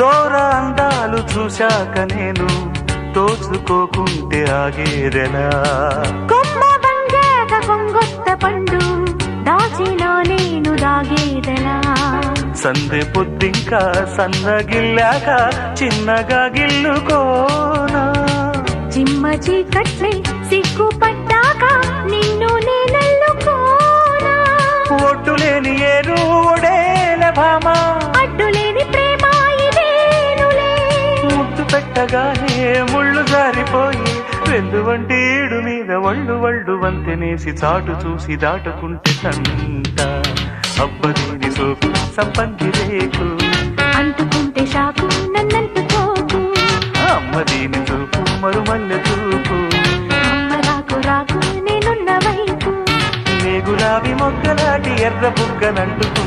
దూర అందాలు చూశాక నేను తోచుకోకుంటే ఆగేదెలా కొమ్మ వంగాక కొంగొత్త పండు దాచినా నేను దాగేదెలా సందె పొద్దింకా సన్నగిల్లాక చిన్నగా గిల్లుకోనా చిమ్మ చీకట్లే సిగ్గుపడ్డాక నిన్ను నేనెల్లుకోనా ఒడ్డులేని ఏరు ఒడేల భామ అడ్డులేని ప్రేమ ఇదేనులే ముద్దు పెట్టగానే ముళ్ళు జారిపోయి వెందు వంటి ఈడు మీద వళ్ళు వంతెనేసి చాటు చూసి దాటుకుంటే సంట అబ్బదీని సోపు సంపంగి రేకు అంటుకుంటే షాకు నన్నంటుకోకు అమ్మదీని చూపు మరుమల్లె చూపు అమ్మ రాకు రాకు నేనున్న వైపు నే గులాబీ మొగ్గలాంటి ఎర్ర బుగ్గనంటుకో